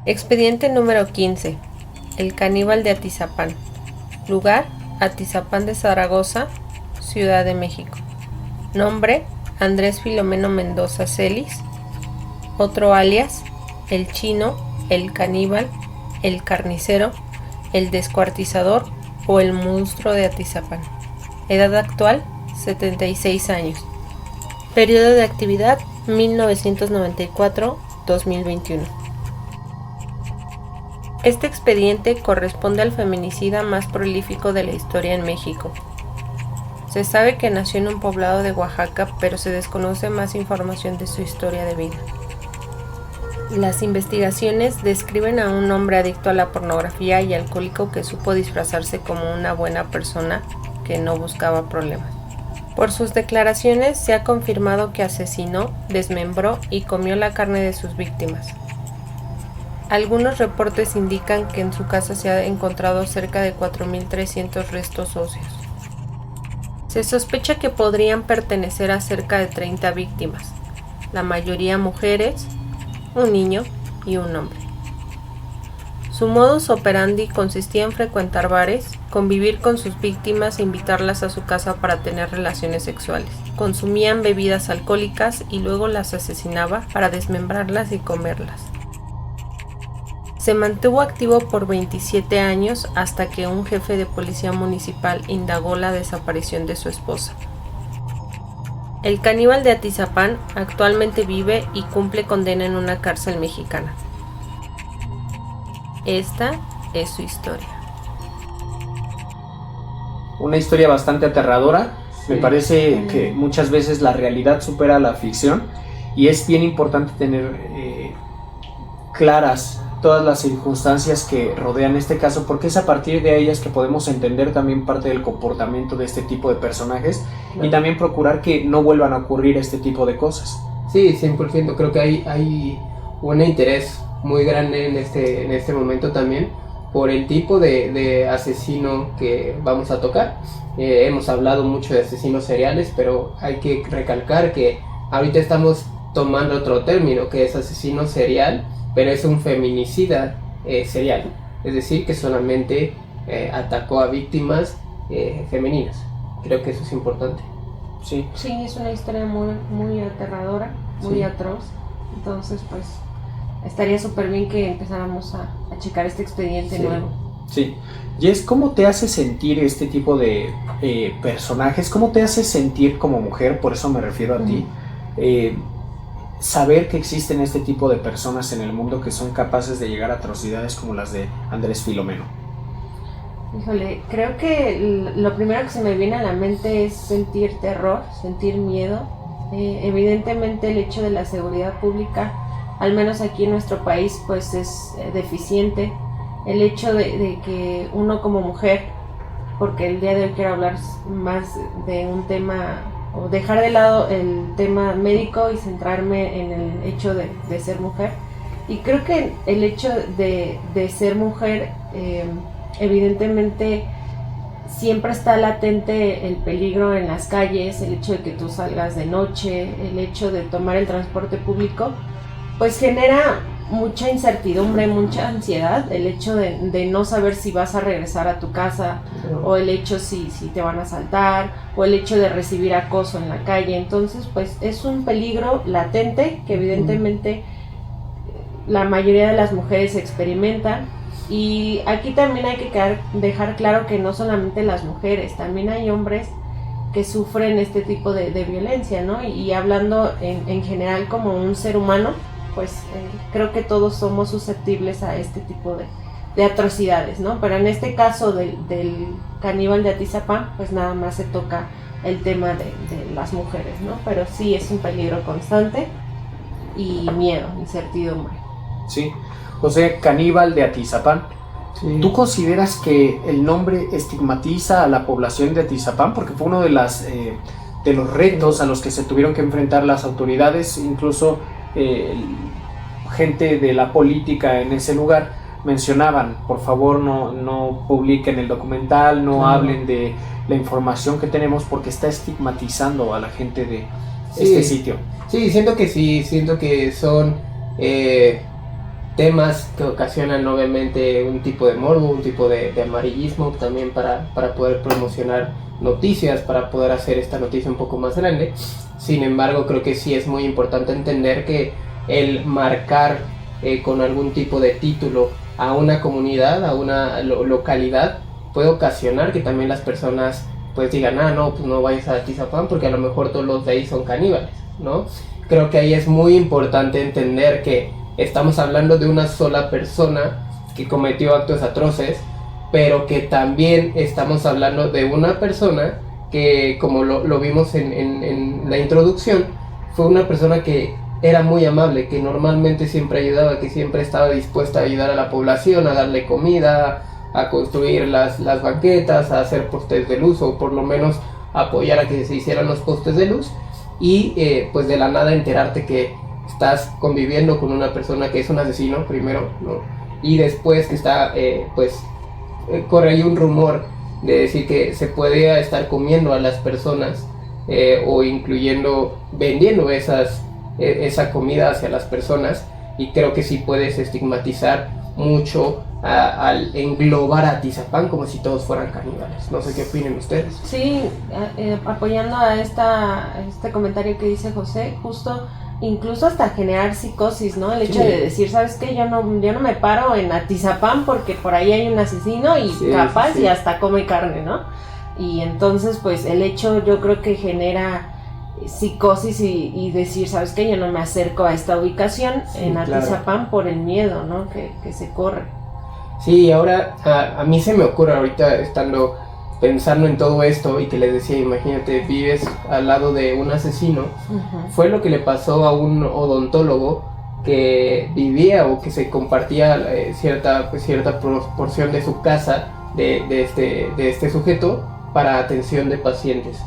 Expediente número 15. El caníbal de Atizapán. Lugar: Atizapán de Zaragoza, Ciudad de México. Nombre: Andrés Filomeno Mendoza Celis. Otro alias: el Chino, el Caníbal, el Carnicero, el Descuartizador o el Monstruo de Atizapán. Edad actual: 76 años. Periodo de actividad: 1994-2021. Este expediente corresponde al feminicida más prolífico de la historia en México. Se sabe que nació en un poblado de Oaxaca, pero se desconoce más información de su historia de vida. Las investigaciones describen a un hombre adicto a la pornografía y alcohólico que supo disfrazarse como una buena persona que no buscaba problemas. Por sus declaraciones se ha confirmado que asesinó, desmembró y comió la carne de sus víctimas. Algunos reportes indican que en su casa se ha encontrado cerca de 4.300 restos óseos. Se sospecha que podrían pertenecer a cerca de 30 víctimas, la mayoría mujeres, un niño y un hombre. Su modus operandi consistía en frecuentar bares, convivir con sus víctimas e invitarlas a su casa para tener relaciones sexuales. Consumían bebidas alcohólicas y luego las asesinaba para desmembrarlas y comerlas. Se mantuvo activo por 27 años hasta que un jefe de policía municipal indagó la desaparición de su esposa. El caníbal de Atizapán actualmente vive y cumple condena en una cárcel mexicana. Esta es su historia. Una historia bastante aterradora. Sí. Me parece que muchas veces la realidad supera la ficción y es bien importante tener claras todas las circunstancias que rodean este caso, porque es a partir de ellas que podemos entender también parte del comportamiento de este tipo de personajes y también procurar que no vuelvan a ocurrir este tipo de cosas. Sí, 100%. Creo que hay un interés muy grande en este momento también por el tipo de asesino que vamos a tocar. Hemos hablado mucho de asesinos seriales, pero hay que recalcar que ahorita estamos tomando otro término que es asesino serial, pero es un feminicida serial, es decir, que solamente atacó a víctimas femeninas. Creo que eso es importante. Sí, es una historia muy aterradora, muy atroz. Entonces, pues, estaría súper bien que empezáramos a checar este expediente nuevo. Sí. Jess, ¿cómo te hace sentir este tipo de personajes? ¿Cómo te hace sentir como mujer? Por eso me refiero a ti. Saber que existen este tipo de personas en el mundo que son capaces de llegar a atrocidades como las de Andrés Filomeno. Híjole, creo que lo primero que se me viene a la mente es sentir terror, sentir miedo. Evidentemente el hecho de la seguridad pública, al menos aquí en nuestro país, pues es deficiente. El hecho de que uno como mujer, porque el día de hoy quiero hablar más de un tema, o dejar de lado el tema médico y centrarme en el hecho de ser mujer. Y creo que el hecho de ser mujer, evidentemente siempre está latente el peligro en las calles, el hecho de que tú salgas de noche, el hecho de tomar el transporte público, pues genera mucha incertidumbre, mucha ansiedad, el hecho de no saber si vas a regresar a tu casa, o el hecho si te van a asaltar, o el hecho de recibir acoso en la calle. Entonces, pues es un peligro latente que evidentemente la mayoría de las mujeres experimentan. Y aquí también hay que dejar claro que no solamente las mujeres, también hay hombres que sufren este tipo de violencia, ¿no? Y hablando en general como un ser humano, pues creo que todos somos susceptibles a este tipo de atrocidades, ¿no? Pero en este caso del caníbal de Atizapán, pues nada más se toca el tema de las mujeres, ¿no? Pero sí es un peligro constante y miedo, incertidumbre. Sí, José, caníbal de Atizapán. Sí. ¿Tú consideras que el nombre estigmatiza a la población de Atizapán? Porque fue uno de los retos a los que se tuvieron que enfrentar las autoridades, incluso gente de la política en ese lugar mencionaban, por favor no publiquen el documental, no hablen de la información que tenemos porque está estigmatizando a la gente de este sitio. Sí, siento que son temas que ocasionan obviamente un tipo de morbo, un tipo de amarillismo también para poder promocionar noticias, para poder hacer esta noticia un poco más grande. Sin embargo, creo que sí es muy importante entender que el marcar con algún tipo de título a una comunidad, a una localidad, puede ocasionar que también las personas pues digan, no, pues no vayas a Atizapán porque a lo mejor todos los de ahí son caníbales, ¿no? Creo que ahí es muy importante entender que estamos hablando de una sola persona que cometió actos atroces, pero que también estamos hablando de una persona que, como lo vimos en la introducción, fue una persona que era muy amable, que normalmente siempre ayudaba, que siempre estaba dispuesta a ayudar a la población, a darle comida, a construir las banquetas, a hacer postes de luz, o por lo menos apoyar a que se hicieran los postes de luz. Y pues de la nada enterarte que estás conviviendo con una persona que es un asesino primero, ¿no? Y después que está corre ahí un rumor de decir que se puede estar comiendo a las personas o incluyendo vendiendo esa comida hacia las personas, y creo que sí puedes estigmatizar mucho al englobar a Atizapán como si todos fueran caníbales. No sé qué opinen ustedes. Sí, apoyando a este comentario que dice José, justo incluso hasta generar psicosis, ¿no? El hecho de decir, ¿sabes qué? Yo no me paro en Atizapán porque por ahí hay un asesino y capaz y hasta come carne, ¿no? Y entonces pues el hecho yo creo que genera psicosis y decir, ¿sabes qué? Yo no me acerco a esta ubicación en Atizapán por el miedo, ¿no? Que se corre. Sí, ahora a mí se me ocurre ahorita estando pensando en todo esto y que les decía, imagínate, vives al lado de un asesino. Uh-huh. Fue lo que le pasó a un odontólogo que vivía o que se compartía cierta porción de su casa de este sujeto para atención de pacientes.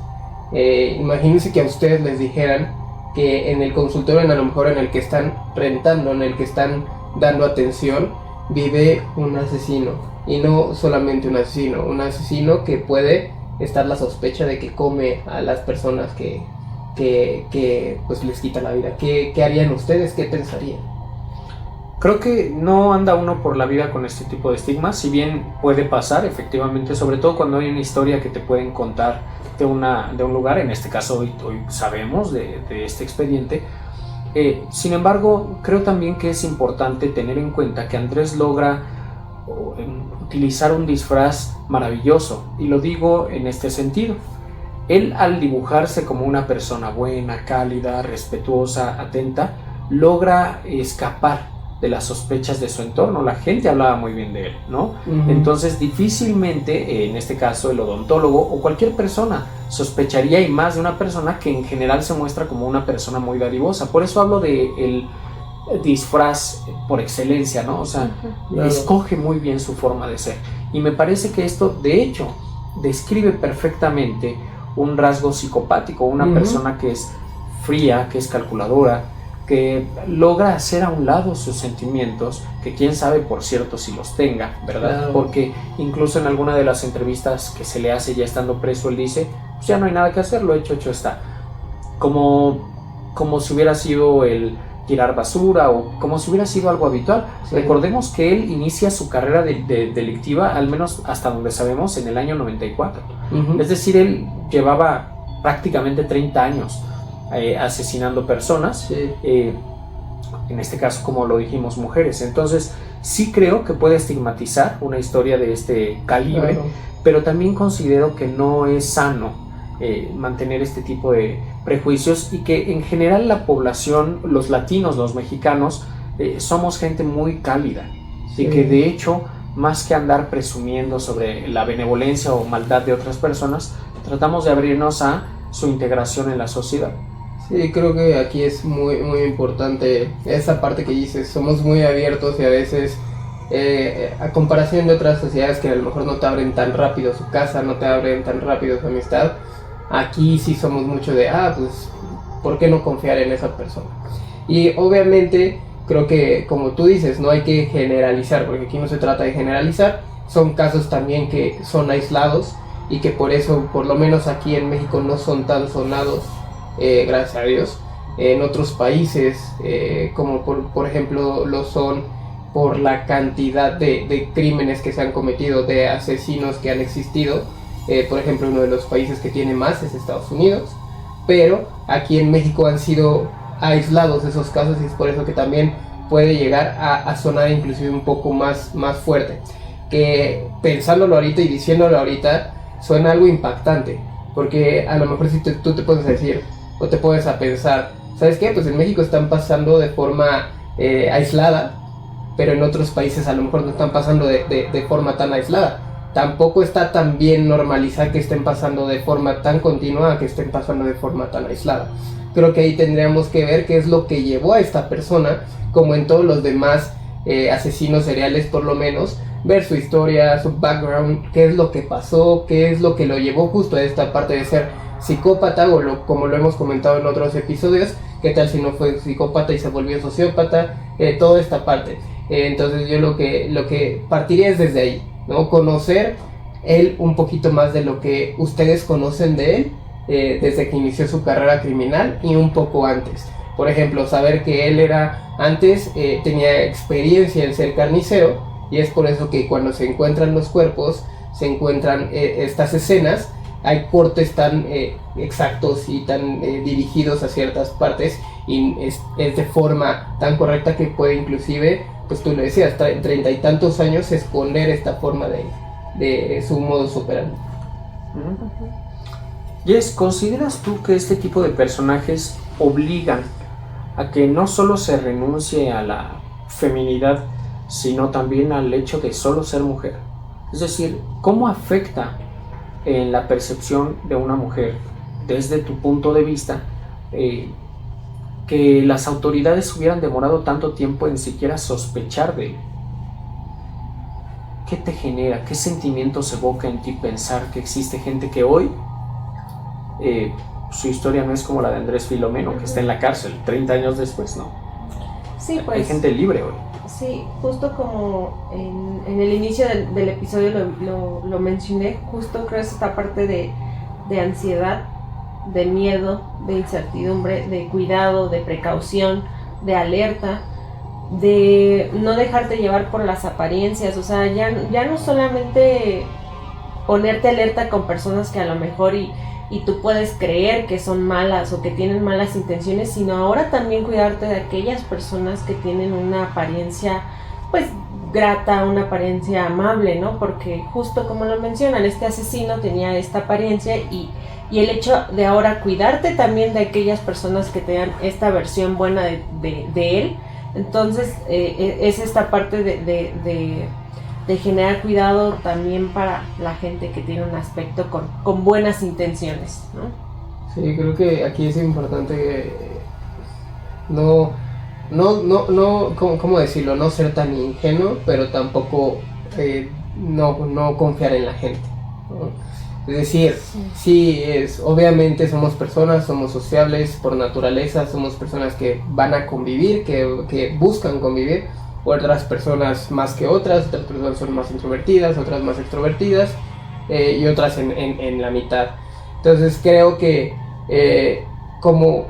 Imagínense que a ustedes les dijeran que en el consultorio, a lo mejor en el que están rentando, en el que están dando atención, vive un asesino, y no solamente un asesino que puede estar la sospecha de que come a las personas que pues les quita la vida. ¿Qué harían ustedes? ¿Qué pensarían? Creo que no anda uno por la vida con este tipo de estigmas, si bien puede pasar efectivamente, sobre todo cuando hay una historia que te pueden contar de un lugar. En este caso hoy sabemos de este expediente. Sin embargo, creo también que es importante tener en cuenta que Andrés logra utilizar un disfraz maravilloso, y lo digo en este sentido. Él, al dibujarse como una persona buena, cálida, respetuosa, atenta, logra escapar de las sospechas de su entorno. La gente hablaba muy bien de él, ¿no? Uh-huh. Entonces difícilmente, en este caso el odontólogo o cualquier persona sospecharía, y más de una persona que en general se muestra como una persona muy dadivosa. Por eso hablo de el disfraz por excelencia, ¿no? O sea, uh-huh, escoge muy bien su forma de ser, y me parece que esto de hecho describe perfectamente un rasgo psicopático, una uh-huh, persona que es fría, que es calculadora, que logra hacer a un lado sus sentimientos, que quién sabe, por cierto, si los tenga, ¿verdad? Claro. Porque incluso en alguna de las entrevistas que se le hace ya estando preso, él dice, pues ya no hay nada que hacer, lo hecho está. Como si hubiera sido el tirar basura, o como si hubiera sido algo habitual. Sí. Recordemos que él inicia su carrera delictiva, al menos hasta donde sabemos, en el año 94. Uh-huh. Es decir, él llevaba prácticamente 30 años asesinando personas, sí. En este caso, como lo dijimos, mujeres. Entonces sí creo que puede estigmatizar una historia de este calibre, claro, pero también considero que no es sano mantener este tipo de prejuicios, y que en general la población, los latinos, los mexicanos, somos gente muy cálida, sí, y que de hecho, más que andar presumiendo sobre la benevolencia o maldad de otras personas, tratamos de abrirnos a su integración en la sociedad. Sí, creo que aquí es muy, muy importante esa parte que dices, somos muy abiertos, y a veces a comparación de otras sociedades que a lo mejor no te abren tan rápido su casa, no te abren tan rápido su amistad, aquí sí somos mucho de, pues, ¿por qué no confiar en esa persona? Y obviamente creo que, como tú dices, no hay que generalizar, porque aquí no se trata de generalizar, son casos también que son aislados, y que por eso, por lo menos aquí en México, no son tan sonados, gracias a Dios. En otros países, como por ejemplo lo son por la cantidad de crímenes que se han cometido, de asesinos que han existido. Por ejemplo, uno de los países que tiene más es Estados Unidos, pero aquí en México han sido aislados esos casos, y es por eso que también puede llegar a sonar inclusive un poco más fuerte, que pensándolo ahorita y diciéndolo ahorita suena algo impactante, porque a lo mejor si tú te puedes decir o te puedes a pensar, ¿sabes qué? Pues en México están pasando de forma aislada, pero en otros países a lo mejor no están pasando de forma tan aislada. Tampoco está tan bien normalizar que estén pasando de forma tan continua a que estén pasando de forma tan aislada. Creo que ahí tendríamos que ver qué es lo que llevó a esta persona, como en todos los demás asesinos seriales por lo menos, ver su historia, su background, qué es lo que pasó, qué es lo que lo llevó justo a esta parte de ser psicópata, o como lo hemos comentado en otros episodios, qué tal si no fue psicópata y se volvió sociópata, toda esta parte. Entonces yo lo que partiría es desde ahí, ¿no? Conocer él un poquito más de lo que ustedes conocen de él, desde que inició su carrera criminal y un poco antes. Por ejemplo, saber que él tenía experiencia en ser carnicero, y es por eso que cuando se encuentran los cuerpos, se encuentran estas escenas, hay cortes tan exactos y tan dirigidos a ciertas partes, y es de forma tan correcta que puede inclusive, pues tú le decías, 30 y tantos años esconder esta forma de su modus operandi. Jess, ¿consideras tú que este tipo de personajes obligan a que no solo se renuncie a la feminidad, sino también al hecho de solo ser mujer? Es decir, ¿cómo afecta en la percepción de una mujer, desde tu punto de vista, que las autoridades hubieran demorado tanto tiempo en siquiera sospechar de él? ¿Qué te genera? ¿Qué sentimientos evoca en ti pensar que existe gente que hoy su historia no es como la de Andrés Filomeno, que está en la cárcel 30 años después, ¿no? Sí, pues, hay gente libre hoy. Sí, justo como en el inicio del episodio lo mencioné, justo creo que es esta parte de ansiedad, de miedo, de incertidumbre, de cuidado, de precaución, de alerta, de no dejarte llevar por las apariencias. O sea, ya no solamente ponerte alerta con personas que a lo mejor y tú puedes creer que son malas o que tienen malas intenciones, sino ahora también cuidarte de aquellas personas que tienen una apariencia pues grata, una apariencia amable, ¿no? Porque justo como lo mencionan, este asesino tenía esta apariencia, y el hecho de ahora cuidarte también de aquellas personas que tengan esta versión buena de él. Entonces es esta parte de generar cuidado también para la gente que tiene un aspecto con buenas intenciones, ¿no? Sí, creo que aquí es importante ¿cómo decirlo? No ser tan ingenuo, pero tampoco no confiar en la gente, ¿no? Es decir, sí, obviamente somos personas, somos sociables por naturaleza, somos personas que van a convivir, que buscan convivir. Otras personas más que otras personas son más introvertidas, otras más extrovertidas, y otras en la mitad. Entonces creo que como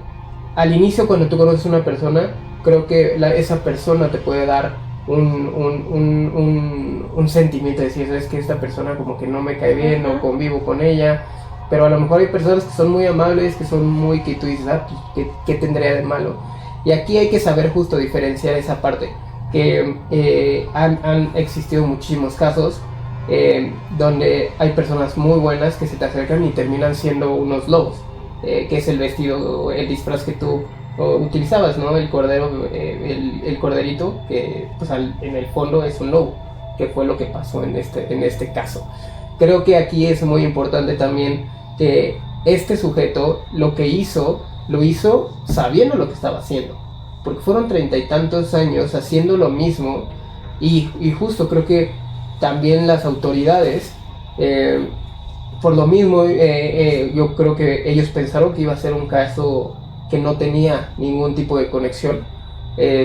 al inicio, cuando tú conoces a una persona, creo que esa persona te puede dar un sentimiento de decir, ¿sabes qué? Esta persona como que no me cae bien, no convivo con ella. Pero a lo mejor hay personas que son muy amables, que son muy, que tú dices, pues, ¿qué tendría de malo? Y aquí hay que saber justo diferenciar esa parte, que han existido muchísimos casos donde hay personas muy buenas que se te acercan y terminan siendo unos lobos, que es el vestido, el disfraz que tú utilizabas, ¿no? El cordero, el corderito, que pues en el fondo es un lobo, que fue lo que pasó en este caso. Creo que aquí es muy importante también que este sujeto lo hizo sabiendo lo que estaba haciendo, porque fueron 30 y tantos años haciendo lo mismo, y justo creo que también las autoridades, por lo mismo, yo creo que ellos pensaron que iba a ser un caso que no tenía ningún tipo de conexión.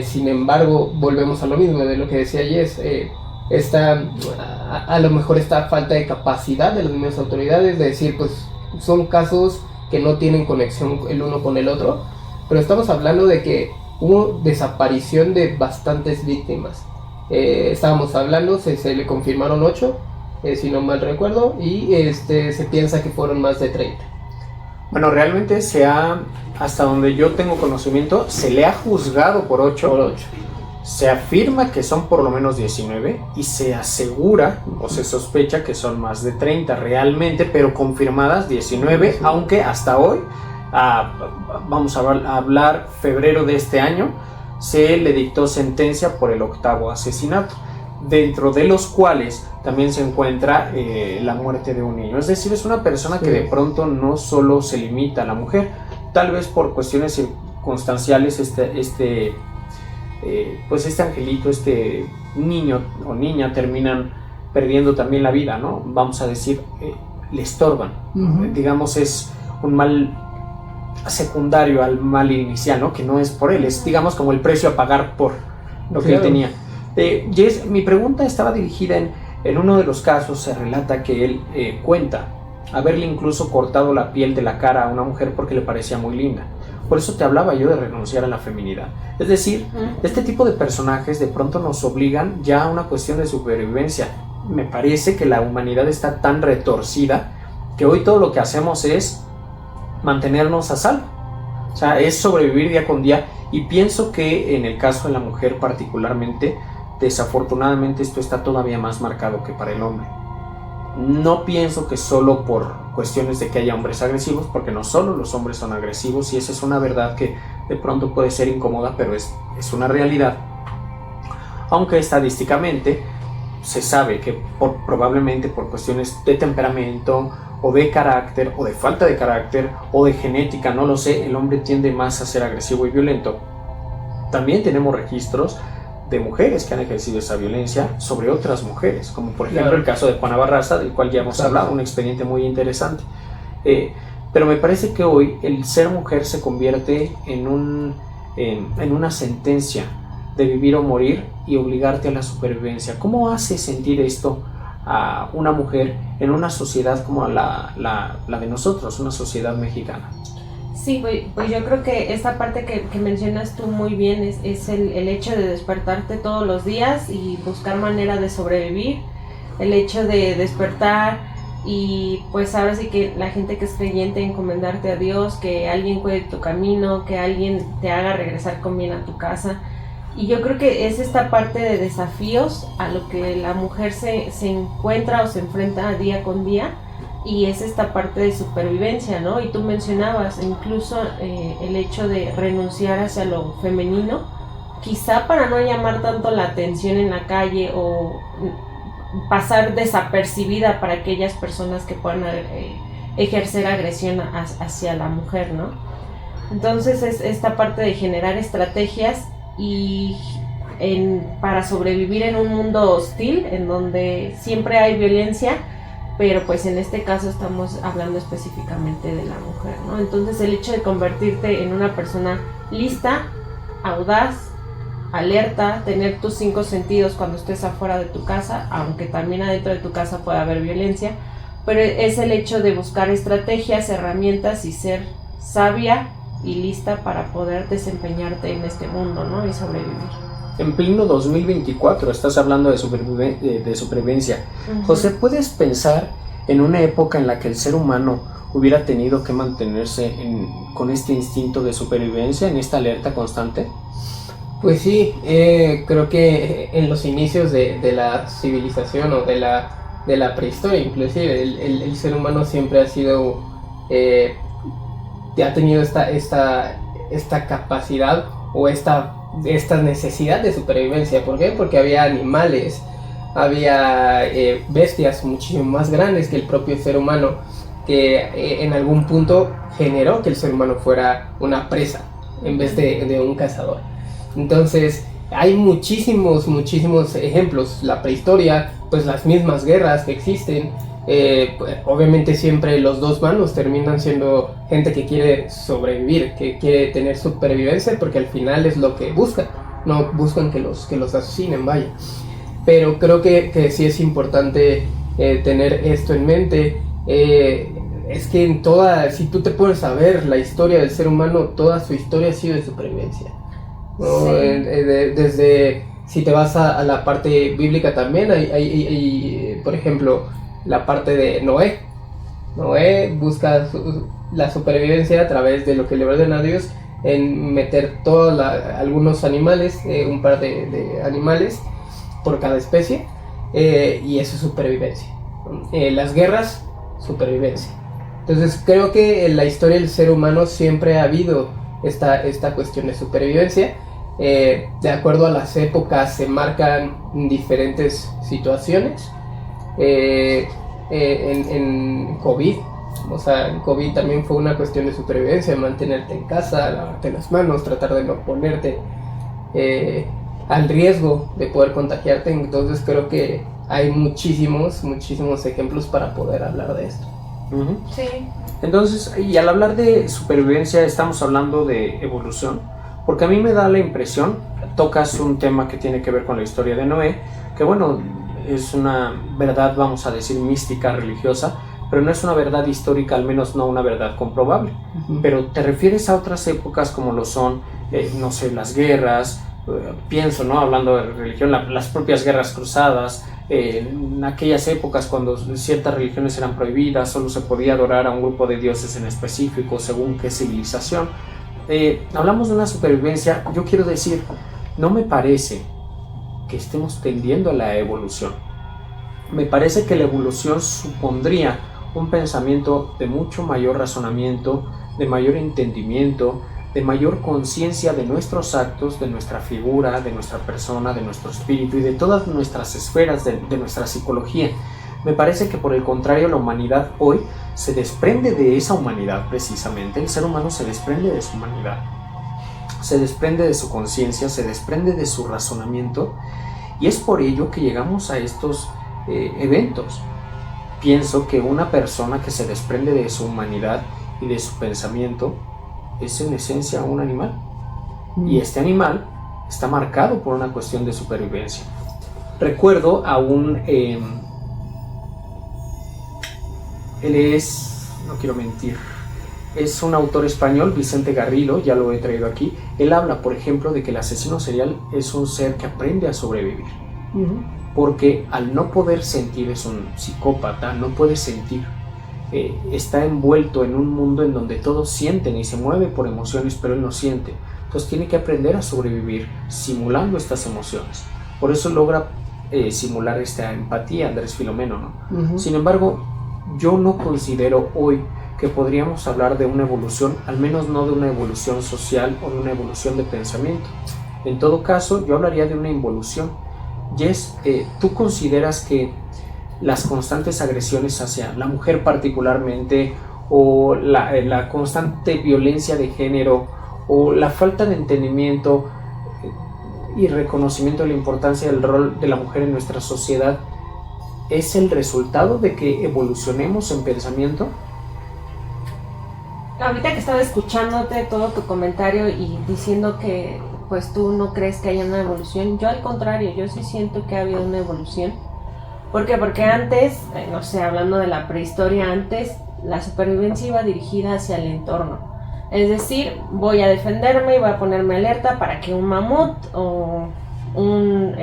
Sin embargo, volvemos a lo mismo de lo que decía Jess, a lo mejor esta falta de capacidad de las mismas autoridades de decir, pues son casos que no tienen conexión el uno con el otro, pero estamos hablando de que hubo desaparición de bastantes víctimas, estábamos hablando, se le confirmaron 8, si no mal recuerdo, y se piensa que fueron más de 30. Bueno, realmente hasta donde yo tengo conocimiento, se le ha juzgado por 8. Se afirma que son por lo menos 19 y se asegura o se sospecha que son más de 30 realmente, pero confirmadas 19, sí. Aunque hasta hoy, vamos a hablar febrero de este año, se le dictó sentencia por el 8º asesinato, dentro de los cuales también se encuentra la muerte de un niño. Es decir, es una persona que de pronto no solo se limita a la mujer, tal vez por cuestiones circunstanciales pues este angelito, este niño o niña terminan perdiendo también la vida, ¿no? Vamos a decir, le estorban. Digamos, es un mal secundario al mal inicial, ¿no? Que no es por él, es, digamos, como el precio a pagar por lo que él tenía. Jess, mi pregunta estaba dirigida en uno de los casos. Se relata que él cuenta haberle incluso cortado la piel de la cara a una mujer porque le parecía muy linda. Por eso te hablaba yo de renunciar a la feminidad. Es decir, este tipo de personajes de pronto nos obligan ya a una cuestión de supervivencia. Me parece que la humanidad está tan retorcida que hoy todo lo que hacemos es mantenernos a salvo. O sea, es sobrevivir día con día, y pienso que en el caso de la mujer particularmente, desafortunadamente esto está todavía más marcado que para el hombre. No pienso que solo por cuestiones de que haya hombres agresivos, porque no solo los hombres son agresivos, y esa es una verdad que de pronto puede ser incómoda, pero es una realidad. Aunque estadísticamente se sabe que probablemente por cuestiones de temperamento o de carácter o de falta de carácter o de genética, no lo sé, el hombre tiende más a ser agresivo y violento. También tenemos registros de mujeres que han ejercido esa violencia sobre otras mujeres, como por ejemplo el caso de Juana Barraza, del cual ya hemos hablado, un expediente muy interesante. Pero me parece que hoy el ser mujer se convierte en una sentencia de vivir o morir y obligarte a la supervivencia. ¿Cómo hace sentir esto a una mujer en una sociedad como la de nosotros, una sociedad mexicana? Sí, pues yo creo que esta parte que mencionas tú muy bien es el hecho de despertarte todos los días y buscar manera de sobrevivir, el hecho de despertar y pues ahora sí que la gente que es creyente, encomendarte a Dios, que alguien cuide tu camino, que alguien te haga regresar con bien a tu casa. Y yo creo que es esta parte de desafíos a lo que la mujer se encuentra o se enfrenta día con día, y es esta parte de supervivencia, ¿no? Y tú mencionabas incluso el hecho de renunciar hacia lo femenino, quizá para no llamar tanto la atención en la calle o pasar desapercibida para aquellas personas que puedan ejercer agresión hacia la mujer, ¿no? Entonces es esta parte de generar estrategias y para sobrevivir en un mundo hostil en donde siempre hay violencia, pero pues en este caso estamos hablando específicamente de la mujer, ¿no? Entonces el hecho de convertirte en una persona lista, audaz, alerta, tener tus 5 sentidos cuando estés afuera de tu casa, aunque también adentro de tu casa puede haber violencia, pero es el hecho de buscar estrategias, herramientas y ser sabia y lista para poder desempeñarte en este mundo, ¿no? Y sobrevivir. En pleno 2024 estás hablando de supervivencia. José, ¿puedes pensar en una época en la que el ser humano hubiera tenido que mantenerse con este instinto de supervivencia, en esta alerta constante? Pues sí, creo que en los inicios de la civilización o de la prehistoria inclusive, el ser humano siempre ha sido, ha tenido esta capacidad o esta necesidad de supervivencia. ¿Por qué? Porque había animales, había bestias muchísimo más grandes que el propio ser humano, que en algún punto generó que el ser humano fuera una presa en vez de un cazador. Entonces hay muchísimos ejemplos. La prehistoria, pues las mismas guerras que existen, pues, obviamente siempre los dos bandos terminan siendo gente que quiere sobrevivir, que quiere tener supervivencia, porque al final es lo que buscan, no buscan que los asesinen, vaya. Pero creo que sí es importante tener esto en mente. Es que si tú te pones a ver la historia del ser humano, toda su historia ha sido de supervivencia, ¿no? Sí. Si te vas a la parte bíblica también, hay, por ejemplo, la parte de Noé. Noé busca la supervivencia a través de lo que le ordena a Dios, en meter algunos animales, un par de animales por cada especie, y eso es supervivencia. Las guerras, supervivencia. Entonces creo que en la historia del ser humano siempre ha habido esta cuestión de supervivencia. De acuerdo a las épocas se marcan diferentes situaciones. En COVID, o sea, en COVID también fue una cuestión de supervivencia, mantenerte en casa, lavarte las manos, tratar de no ponerte al riesgo de poder contagiarte. Entonces creo que hay muchísimos ejemplos para poder hablar de esto. Uh-huh. Sí. Entonces, y al hablar de supervivencia estamos hablando de evolución, porque a mí me da la impresión, tocas un tema que tiene que ver con la historia de Noé, que bueno, es una verdad, vamos a decir, mística, religiosa, pero no es una verdad histórica, al menos no una verdad comprobable. Uh-huh. Pero te refieres a otras épocas como lo son, no sé, las guerras, pienso, ¿no? Hablando de religión, las propias guerras cruzadas, en aquellas épocas cuando ciertas religiones eran prohibidas, solo se podía adorar a un grupo de dioses en específico, según qué civilización. Hablamos de una supervivencia. Yo quiero decir, no me parece que estemos tendiendo a la evolución. Me parece que la evolución supondría un pensamiento de mucho mayor razonamiento, de mayor entendimiento, de mayor conciencia de nuestros actos, de nuestra figura, de nuestra persona, de nuestro espíritu y de todas nuestras esferas de nuestra psicología. Me parece que por el contrario la humanidad hoy se desprende de esa humanidad precisamente. El ser humano se desprende de su humanidad, se desprende de su conciencia, se desprende de su razonamiento, y es por ello que llegamos a estos eventos. Pienso que una persona que se desprende de su humanidad y de su pensamiento es en esencia un animal, y este animal está marcado por una cuestión de supervivencia. Recuerdo a un él es, no quiero mentir, es un autor español, Vicente Garrilo, ya lo he traído aquí. Él habla, por ejemplo, de que el asesino serial es un ser que aprende a sobrevivir. Uh-huh. Porque al no poder sentir, es un psicópata, no puede sentir. Está envuelto en un mundo en donde todos sienten y se mueve por emociones, pero él no siente. Entonces tiene que aprender a sobrevivir simulando estas emociones. Por eso logra simular esta empatía, Andrés Filomeno, ¿no? Uh-huh. Sin embargo, yo no considero hoy que podríamos hablar de una evolución, al menos no de una evolución social o de una evolución de pensamiento. En todo caso, yo hablaría de una involución. Jess, ¿tú consideras que las constantes agresiones hacia la mujer particularmente, o la constante violencia de género, o la falta de entendimiento y reconocimiento de la importancia del rol de la mujer en nuestra sociedad, es el resultado de que evolucionemos en pensamiento? Ahorita que estaba escuchándote todo tu comentario y diciendo que pues tú no crees que haya una evolución, yo al contrario, yo sí siento que ha habido una evolución. ¿Por qué? Porque antes, no sé, hablando de la prehistoria, antes la supervivencia iba dirigida hacia el entorno. Es decir, voy a defenderme y voy a ponerme alerta para que un mamut o un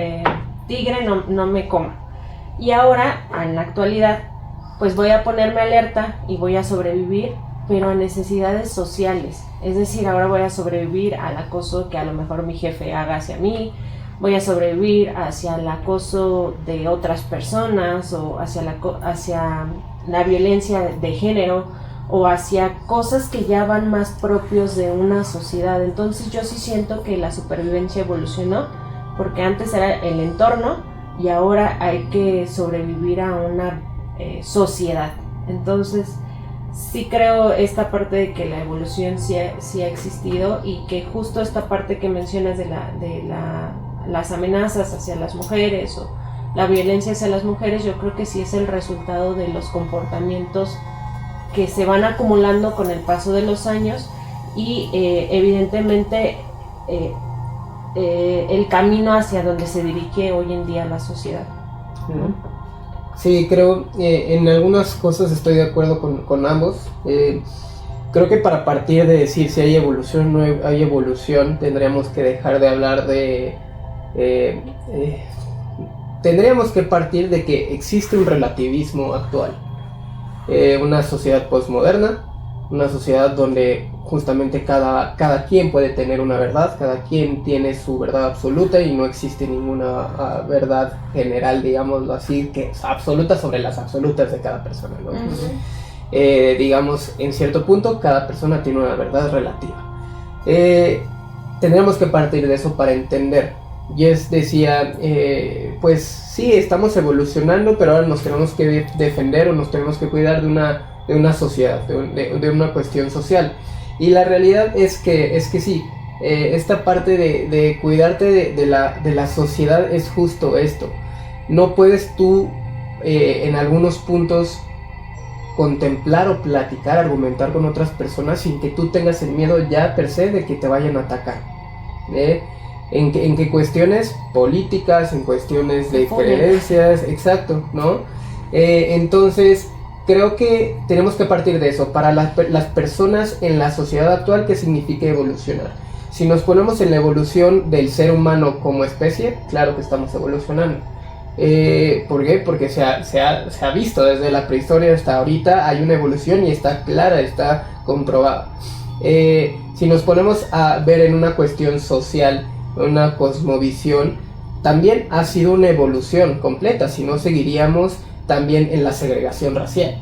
tigre no me coma. Y ahora, en la actualidad, pues voy a ponerme alerta y voy a sobrevivir, pero a necesidades sociales. Es decir, ahora voy a sobrevivir al acoso que a lo mejor mi jefe haga hacia mí, voy a sobrevivir hacia el acoso de otras personas, o hacia la violencia de género, o hacia cosas que ya van más propios de una sociedad. Entonces yo sí siento que la supervivencia evolucionó, porque antes era el entorno y ahora hay que sobrevivir a una sociedad. Entonces sí creo esta parte de que la evolución sí ha existido, y que justo esta parte que mencionas de las amenazas hacia las mujeres o la violencia hacia las mujeres, yo creo que sí es el resultado de los comportamientos que se van acumulando con el paso de los años, y evidentemente el camino hacia donde se dirige hoy en día la sociedad, ¿no? Sí, creo, en algunas cosas estoy de acuerdo con ambos. Creo que para partir de decir si hay evolución o no hay evolución, tendríamos que dejar de hablar de tendríamos que partir de que existe un relativismo actual, una sociedad postmoderna, una sociedad donde justamente cada quien puede tener una verdad, cada quien tiene su verdad absoluta y no existe ninguna verdad general, digámoslo así, que es absoluta sobre las absolutas de cada persona, ¿no? Digamos, en cierto punto, cada persona tiene una verdad relativa. Tendríamos que partir de eso para entender. Jess decía, pues sí, estamos evolucionando, pero ahora nos tenemos que defender o nos tenemos que cuidar de una sociedad, de una cuestión social. Y la realidad es que sí, esta parte de cuidarte de la sociedad es justo esto. No puedes tú en algunos puntos contemplar o platicar, argumentar con otras personas sin que tú tengas el miedo ya per se de que te vayan a atacar. En que cuestiones políticas, en cuestiones de creencias, exacto, ¿no? Entonces, creo que tenemos que partir de eso. Para las personas en la sociedad actual, ¿qué significa evolucionar? Si nos ponemos en la evolución del ser humano como especie, claro que estamos evolucionando. ¿Por qué? Porque se ha visto desde la prehistoria hasta ahorita, hay una evolución y está clara, está comprobada. Si nos ponemos a ver en una cuestión social, una cosmovisión, también ha sido una evolución completa, si no seguiríamos también en la segregación racial,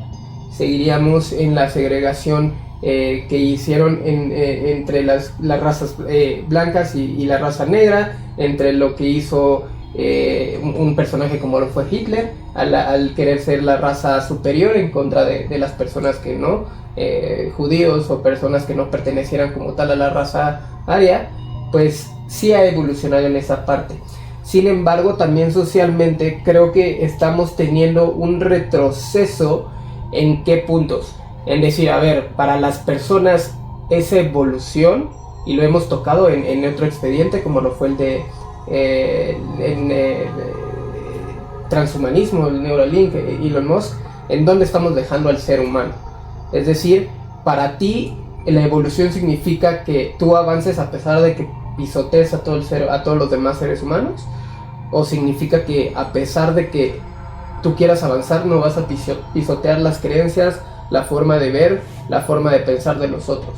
seguiríamos en la segregación que hicieron entre las razas blancas y la raza negra, entre lo que hizo un personaje como lo fue Hitler, al querer ser la raza superior en contra de las personas que no, judíos o personas que no pertenecieran como tal a la raza aria, pues sí ha evolucionado en esa parte. Sin embargo, también socialmente creo que estamos teniendo un retroceso. ¿En qué puntos? En decir, a ver, para las personas esa evolución, y lo hemos tocado en otro expediente como lo fue el de transhumanismo, el Neuralink, Elon Musk, en dónde estamos dejando al ser humano. Es decir, para ti la evolución significa que tú avances a pesar de que pisotees a todos los demás seres humanos, o significa que a pesar de que tú quieras avanzar no vas a pisotear las creencias, la forma de ver, la forma de pensar de los otros.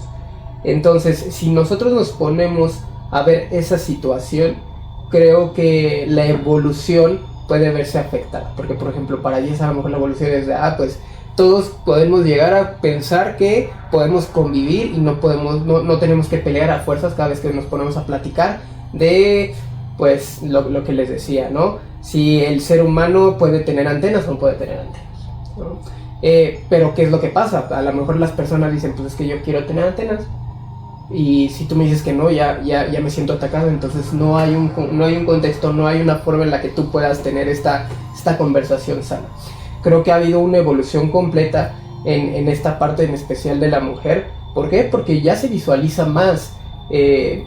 Entonces, si nosotros nos ponemos a ver esa situación, creo que la evolución puede verse afectada, porque por ejemplo para Jess a lo mejor la evolución es de pues todos podemos llegar a pensar que podemos convivir y no tenemos que pelear a fuerzas cada vez que nos ponemos a platicar de pues lo que les decía, ¿no? Si el ser humano puede tener antenas o no puede tener antenas, ¿no? Pero ¿qué es lo que pasa? A lo mejor las personas dicen, pues es que yo quiero tener antenas, y si tú me dices que no, ya me siento atacado. Entonces no hay un contexto, no hay una forma en la que tú puedas tener esta conversación sana. Creo que ha habido una evolución completa en esta parte en especial de la mujer. ¿Por qué? Porque ya se visualiza más el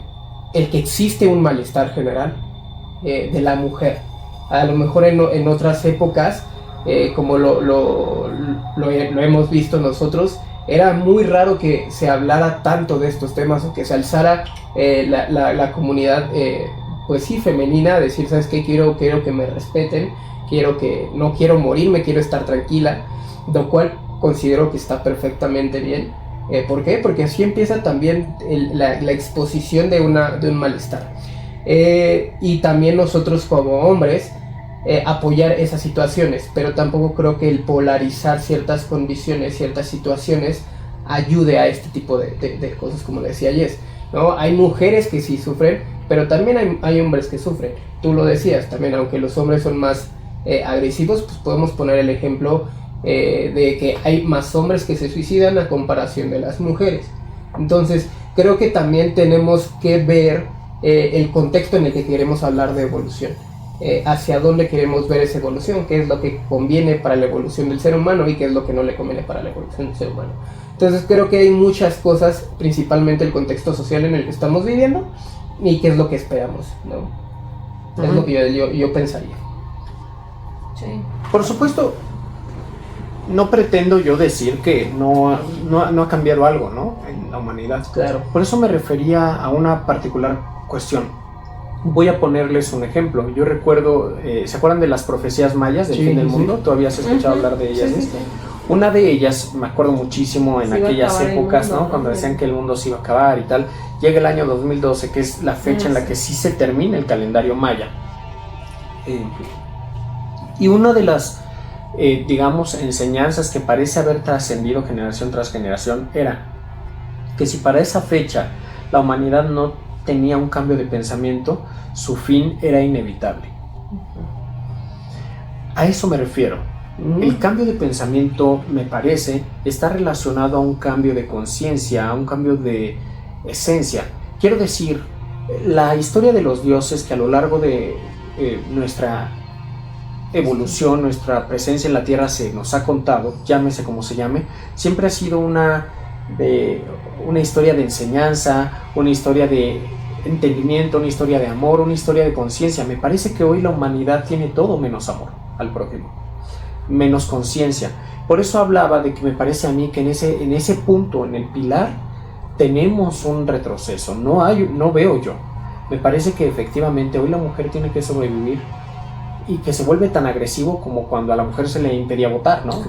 que existe un malestar general de la mujer. A lo mejor en otras épocas, como lo hemos visto nosotros, era muy raro que se hablara tanto de estos temas o que se alzara la comunidad, pues sí, femenina, a decir, ¿sabes qué? Quiero que me respeten, no quiero morirme, quiero estar tranquila, lo cual considero que está perfectamente bien. ¿Por qué? Porque así empieza también la exposición de un malestar. Y también nosotros como hombres, apoyar esas situaciones, pero tampoco creo que el polarizar ciertas condiciones, ciertas situaciones ayude a este tipo de cosas, como decía Jess, ¿no? Hay mujeres que sí sufren, pero también hay hombres que sufren. Tú lo decías también, aunque los hombres son más agresivos, pues podemos poner el ejemplo de que hay más hombres que se suicidan a comparación de las mujeres. Entonces creo que también tenemos que ver el contexto en el que queremos hablar de evolución. Hacia dónde queremos ver esa evolución, qué es lo que conviene para la evolución del ser humano y qué es lo que no le conviene para la evolución del ser humano. Entonces creo que hay muchas cosas, principalmente el contexto social en el que estamos viviendo y qué es lo que esperamos, ¿no? Es lo que yo pensaría. Sí. Por supuesto, no pretendo yo decir que no ha cambiado algo, ¿no? En la humanidad. Claro. Por eso me refería a una particular cuestión. Voy a ponerles un ejemplo. Yo recuerdo, ¿se acuerdan de las profecías mayas del fin del mundo? ¿Todavía has escuchado hablar de ellas? Sí. Una de ellas, me acuerdo muchísimo en aquellas épocas, ¿no? Cuando decían que el mundo se iba a acabar y tal. Llega el año 2012, que es la fecha en la que sí se termina el calendario maya. Y una de las, digamos, enseñanzas que parece haber trascendido generación tras generación era que si para esa fecha la humanidad no tenía un cambio de pensamiento, su fin era inevitable. A eso me refiero. El cambio de pensamiento, me parece, está relacionado a un cambio de conciencia, a un cambio de esencia. Quiero decir, la historia de los dioses que a lo largo de nuestra evolución, nuestra presencia en la Tierra se nos ha contado, llámese como se llame, siempre ha sido una historia de enseñanza, una historia de entendimiento, una historia de amor, una historia de conciencia. Me parece que hoy la humanidad tiene todo menos amor al prójimo, menos conciencia. Por eso hablaba de que me parece a mí que en ese punto, en el pilar, tenemos un retroceso. No veo yo. Me parece que efectivamente hoy la mujer tiene que sobrevivir y que se vuelve tan agresivo como cuando a la mujer se le impedía votar, ¿no?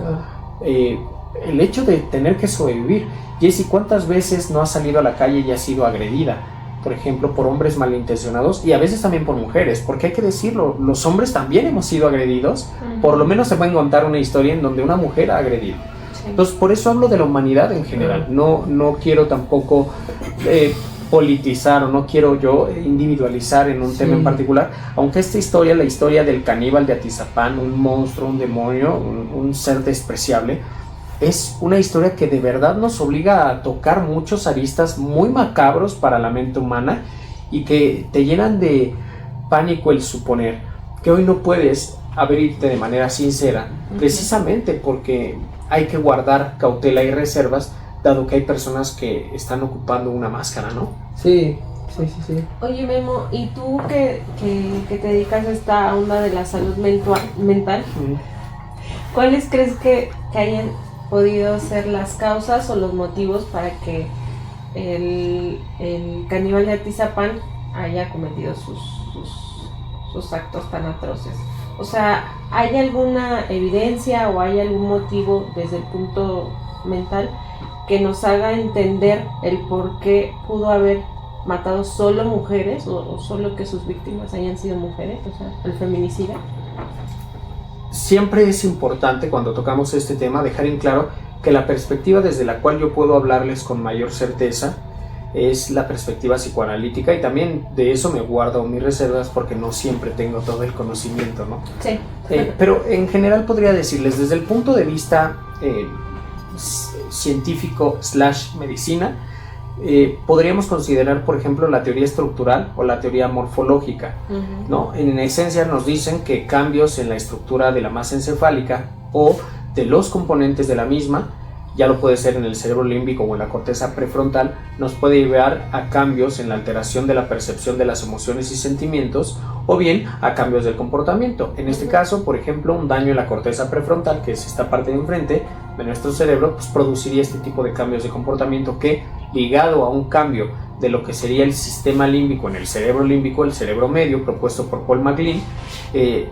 El hecho de tener que sobrevivir. Jessy, ¿cuántas veces no has salido a la calle y has sido agredida? Por ejemplo, por hombres malintencionados y a veces también por mujeres, porque hay que decirlo, los hombres también hemos sido agredidos. Por lo menos se pueden contar una historia en donde una mujer ha agredido. Entonces, por eso hablo de la humanidad en general. No quiero tampoco politizar o no quiero yo individualizar en un tema en particular, aunque esta historia, la historia del caníbal de Atizapán, un monstruo, un demonio, un ser despreciable, es una historia que de verdad nos obliga a tocar muchos aristas muy macabros para la mente humana y que te llenan de pánico el suponer que hoy no puedes abrirte de manera sincera, precisamente porque hay que guardar cautela y reservas, dado que hay personas que están ocupando una máscara, ¿no? Sí. Oye, Memo, ¿y tú que te dedicas a esta onda de la salud mental, cuáles crees que hayan podido ser las causas o los motivos para que el caníbal de Atizapán haya cometido sus actos tan atroces? O sea, ¿hay alguna evidencia o hay algún motivo desde el punto mental que nos haga entender el por qué pudo haber matado solo mujeres o solo que sus víctimas hayan sido mujeres? O sea, el feminicida. Siempre es importante cuando tocamos este tema dejar en claro que la perspectiva desde la cual yo puedo hablarles con mayor certeza es la perspectiva psicoanalítica, y también de eso me guardo mis reservas porque no siempre tengo todo el conocimiento, ¿no? Sí. Pero en general podría decirles, desde el punto de vista científico / medicina, podríamos considerar, por ejemplo, la teoría estructural o la teoría morfológica, ¿no? En esencia nos dicen que cambios en la estructura de la masa encefálica o de los componentes de la misma, ya lo puede ser en el cerebro límbico o en la corteza prefrontal, nos puede llevar a cambios en la alteración de la percepción de las emociones y sentimientos, o bien a cambios del comportamiento. En este caso, por ejemplo, un daño en la corteza prefrontal, que es esta parte de enfrente de nuestro cerebro, pues produciría este tipo de cambios de comportamiento que, ligado a un cambio de lo que sería el sistema límbico en el cerebro límbico, el cerebro medio, propuesto por Paul MacLean,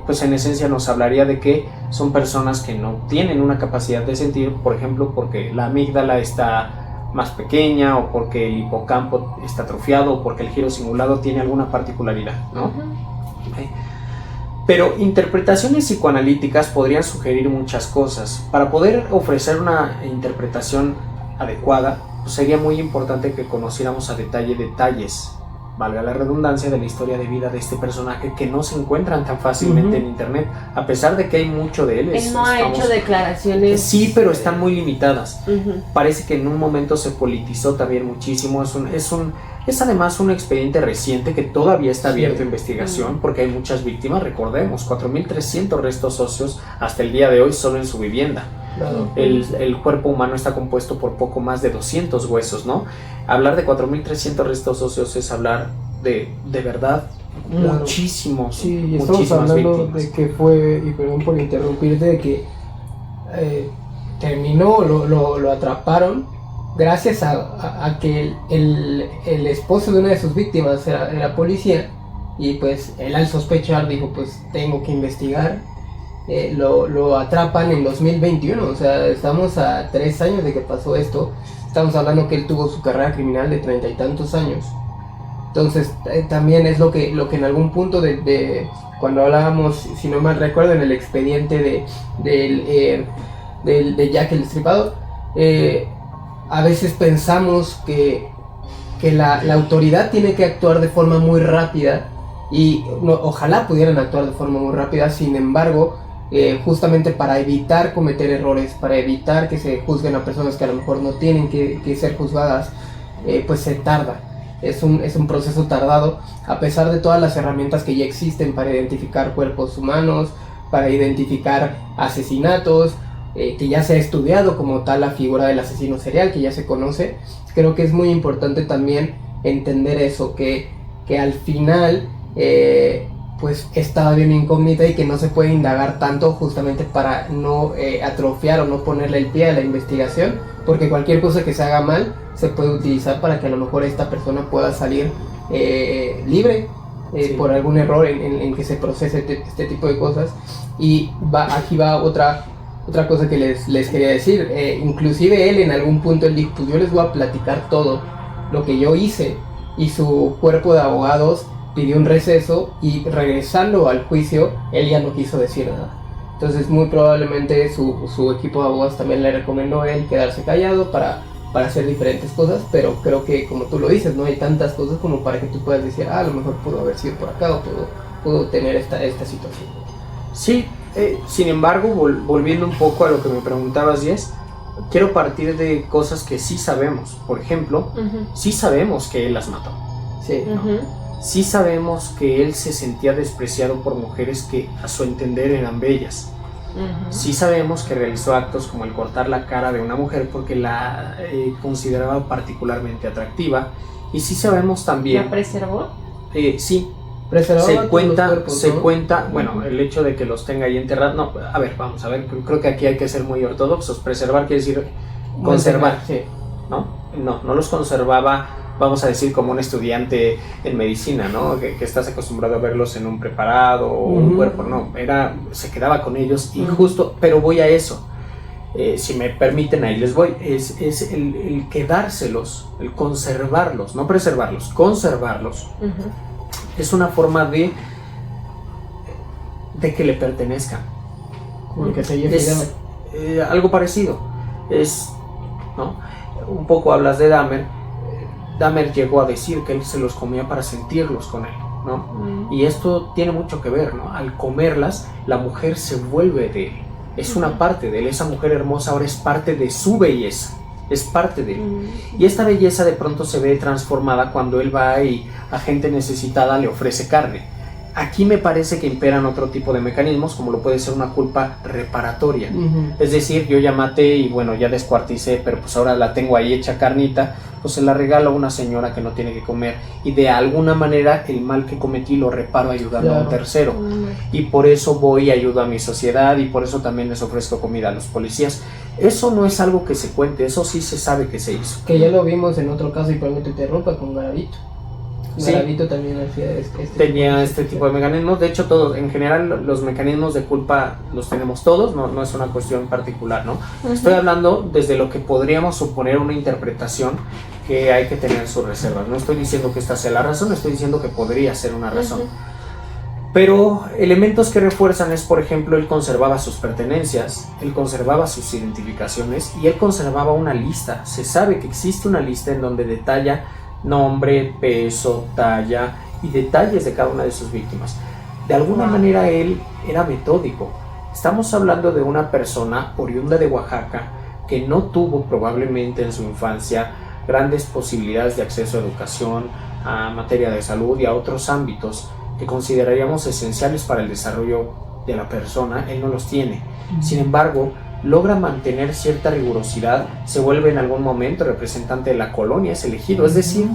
pues en esencia nos hablaría de que son personas que no tienen una capacidad de sentir, por ejemplo, porque la amígdala está más pequeña, o porque el hipocampo está atrofiado, o porque el giro cingulado tiene alguna particularidad, ¿no? Pero interpretaciones psicoanalíticas podrían sugerir muchas cosas. Para poder ofrecer una interpretación adecuada, pues sería muy importante que conociéramos a detalle detalles, valga la redundancia, de la historia de vida de este personaje, que no se encuentran tan fácilmente en internet, a pesar de que hay mucho de él. Él no ha hecho declaraciones. Sí, pero están muy limitadas. Parece que en un momento se politizó también muchísimo. Es además un expediente reciente que todavía está abierto a investigación, porque hay muchas víctimas. Recordemos, 4.300 restos óseos hasta el día de hoy solo en su vivienda. Claro. El cuerpo humano está compuesto por poco más de 200 huesos, ¿no? Hablar de 4.300 restos óseos es hablar de verdad, claro, muchísimos. Sí, y estamos hablando víctimas. De que fue, y perdón por interrumpirte, de que terminó, lo atraparon gracias a que el esposo de una de sus víctimas era policía, y pues él al sospechar dijo pues tengo que investigar. Lo atrapan en 2021, o sea, estamos a 3 años de que pasó esto. Estamos hablando que él tuvo su carrera criminal de 30 y tantos años. Entonces también es lo que en algún punto de cuando hablábamos, si no mal recuerdo, en el expediente de Jack el Destripador, a veces pensamos que la autoridad tiene que actuar de forma muy rápida y ojalá pudieran actuar de forma muy rápida. Sin embargo, justamente para evitar cometer errores, para evitar que se juzguen a personas que a lo mejor no tienen que ser juzgadas, pues se tarda. Es un proceso tardado, a pesar de todas las herramientas que ya existen para identificar cuerpos humanos, para identificar asesinatos, que ya se ha estudiado como tal la figura del asesino serial, que ya se conoce. Creo que es muy importante también entender eso, que al final pues estaba bien incógnita y que no se puede indagar tanto, justamente para no atrofiar o no ponerle el pie a la investigación, porque cualquier cosa que se haga mal se puede utilizar para que a lo mejor esta persona pueda salir libre Sí. por algún error en que se procese este tipo de cosas. Y aquí va otra cosa que les quería decir. Inclusive él en algún punto él dijo, pues yo les voy a platicar todo lo que yo hice, y su cuerpo de abogados pidió un receso, y regresando al juicio él ya no quiso decir nada. Entonces muy probablemente su equipo de abogados también le recomendó a él quedarse callado para hacer diferentes cosas, pero creo que, como tú lo dices, no hay tantas cosas como para que tú puedas decir, a lo mejor pudo haber sido por acá, o pudo tener esta situación. Sí, sin embargo, volviendo un poco a lo que me preguntabas, Jess, quiero partir de cosas que sí sabemos. Por ejemplo, sí sabemos que él las mató. Sí. Sí sabemos que él se sentía despreciado por mujeres que a su entender eran bellas. Sí sabemos que realizó actos como el cortar la cara de una mujer porque la consideraba particularmente atractiva. Y sí sabemos también... ¿La preservó? Sí. Preservaba Se cuenta, bueno, el hecho de que los tenga ahí enterrados. No, a ver, vamos a ver, creo que aquí hay que ser muy ortodoxos. Preservar quiere decir conservar. Sí. No los conservaba, vamos a decir, como un estudiante en medicina, ¿no? Que estás acostumbrado a verlos en un preparado o un cuerpo, no, se quedaba con ellos y justo, pero voy a eso. Si me permiten, ahí les voy. Es el quedárselos, el conservarlos, no preservarlos, conservarlos. Es una forma de que le pertenezcan. Como que se lleve Es algo parecido. ¿No? Un poco hablas de Dahmer. Dahmer llegó a decir que él se los comía para sentirlos con él, ¿no? Y esto tiene mucho que ver, ¿no? Al comerlas, la mujer se vuelve de él. Es una parte de él. Esa mujer hermosa ahora es parte de su belleza. Es parte de él. Y esta belleza de pronto se ve transformada cuando él va y a gente necesitada le ofrece carne. Aquí me parece que imperan otro tipo de mecanismos, como lo puede ser una culpa reparatoria. Es decir, yo ya maté y bueno, ya descuarticé, pero pues ahora la tengo ahí hecha carnita, pues se la regalo a una señora que no tiene que comer. Y de alguna manera el mal que cometí lo reparo ayudando a un tercero. Y por eso voy y ayudo a mi sociedad, y por eso también les ofrezco comida a los policías. Eso no es algo que se cuente, eso sí se sabe que se hizo. Que ya lo vimos en otro caso, y perdón que te interrumpa, con Garavito. Sí. Garavito también hacía tenía este tipo de mecanismos. De hecho, todos, en general, los mecanismos de culpa los tenemos todos, no es una cuestión particular, ¿no? Estoy hablando desde lo que podríamos suponer una interpretación que hay que tener sus reservas. No estoy diciendo que esta sea la razón, estoy diciendo que podría ser una razón. Pero elementos que refuerzan es, por ejemplo, él conservaba sus pertenencias, él conservaba sus identificaciones y él conservaba una lista. Se sabe que existe una lista en donde detalla nombre, peso, talla y detalles de cada una de sus víctimas. De alguna manera él era metódico. Estamos hablando de una persona oriunda de Oaxaca que no tuvo probablemente en su infancia grandes posibilidades de acceso a educación, a materia de salud y a otros ámbitos que consideraríamos esenciales para el desarrollo de la persona. Él no los tiene. Sin embargo, logra mantener cierta rigurosidad, se vuelve en algún momento representante de la colonia, es elegido, es decir,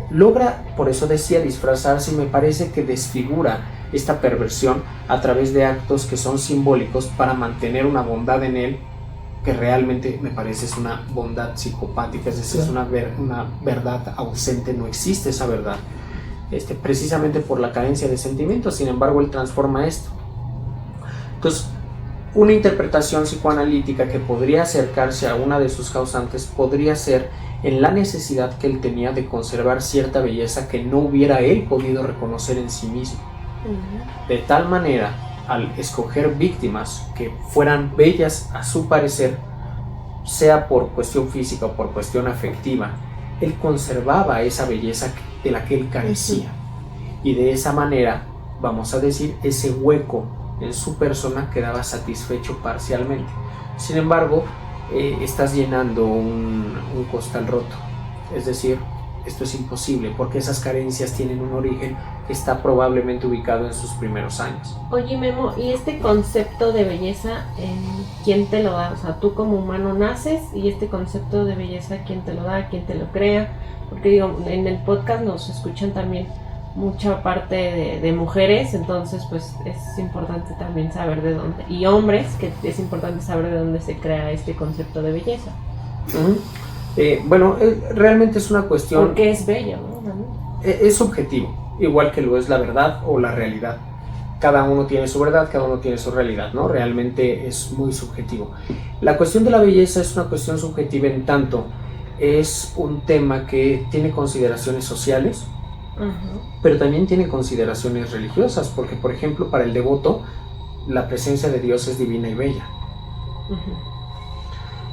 logra, por eso decía, disfrazarse, y me parece que desfigura esta perversión a través de actos que son simbólicos para mantener una bondad en él que realmente me parece es una bondad psicopática, es decir, es una verdad ausente, no existe esa verdad. precisamente por la carencia de sentimientos. Sin embargo, él transforma esto. Entonces, una interpretación psicoanalítica que podría acercarse a una de sus causantes podría ser en la necesidad que él tenía de conservar cierta belleza que no hubiera él podido reconocer en sí mismo. De tal manera, al escoger víctimas que fueran bellas a su parecer, sea por cuestión física o por cuestión afectiva, él conservaba esa belleza de la que él carecía. Y de esa manera, vamos a decir, ese hueco en su persona quedaba satisfecho parcialmente. Sin embargo, estás llenando un costal roto. Es decir, esto es imposible porque esas carencias tienen un origen que está probablemente ubicado en sus primeros años. Oye, Memo, ¿y este concepto de belleza, quién te lo da? O sea, tú como humano naces y este concepto de belleza, ¿quién te lo da? ¿Quién te lo crea? Porque digo, en el podcast nos escuchan también mucha parte de mujeres, entonces pues es importante también saber de dónde, y hombres, que es importante saber de dónde se crea este concepto de belleza. Bueno, realmente es una cuestión... Porque es bello, ¿no? Es subjetivo, igual que lo es la verdad o la realidad. Cada uno tiene su verdad, cada uno tiene su realidad, ¿no? Realmente es muy subjetivo. La cuestión de la belleza es una cuestión subjetiva en tanto es un tema que tiene consideraciones sociales, pero también tiene consideraciones religiosas, porque por ejemplo para el devoto la presencia de Dios es divina y bella.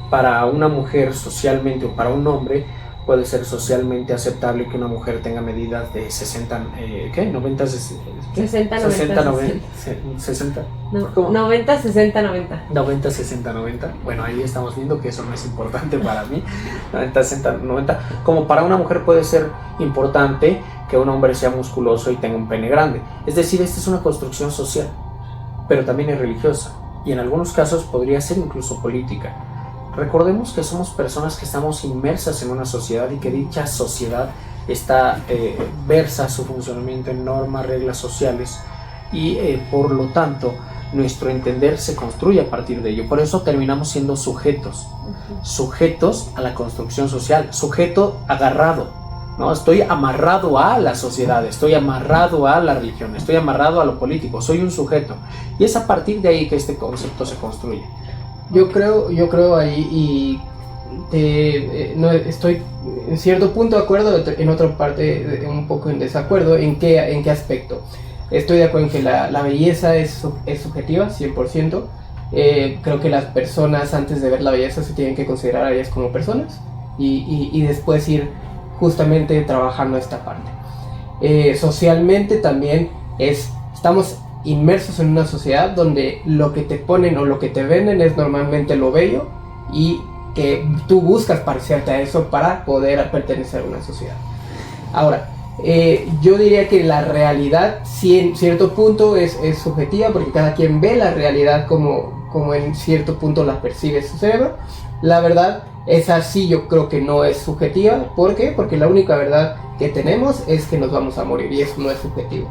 Para una mujer socialmente o para un hombre puede ser socialmente aceptable que una mujer tenga medidas de 60, ¿qué? 90, 60, 90, 60. No, 90, 60, 90. 90, 60, 90. Bueno, ahí estamos viendo que eso no es importante para mí. 90, 60, 90. Como para una mujer puede ser importante que un hombre sea musculoso y tenga un pene grande. Es decir, esta es una construcción social, pero también es religiosa. Y en algunos casos podría ser incluso política. Recordemos que somos personas que estamos inmersas en una sociedad y que dicha sociedad está versa su funcionamiento en normas, reglas sociales y por lo tanto nuestro entender se construye a partir de ello. Por eso terminamos siendo sujetos, sujetos a la construcción social, sujeto agarrado, ¿no? Estoy amarrado a la sociedad, estoy amarrado a la religión, estoy amarrado a lo político, soy un sujeto y es a partir de ahí que este concepto se construye. Yo creo ahí y no, estoy en cierto punto de acuerdo, en otra parte un poco en desacuerdo. ¿En qué aspecto? Estoy de acuerdo en que la belleza es subjetiva, 100%. Creo que las personas antes de ver la belleza se tienen que considerar a ellas como personas y después ir justamente trabajando esta parte. Socialmente también estamos inmersos en una sociedad donde lo que te ponen o lo que te venden es normalmente lo bello y que tú buscas parecerte a eso para poder pertenecer a una sociedad. Ahora, yo diría que la realidad sí en cierto punto es subjetiva porque cada quien ve la realidad como en cierto punto la percibe su cerebro. La verdad es así, yo creo que no es subjetiva. ¿Por qué? Porque la única verdad que tenemos es que nos vamos a morir y eso no es subjetivo.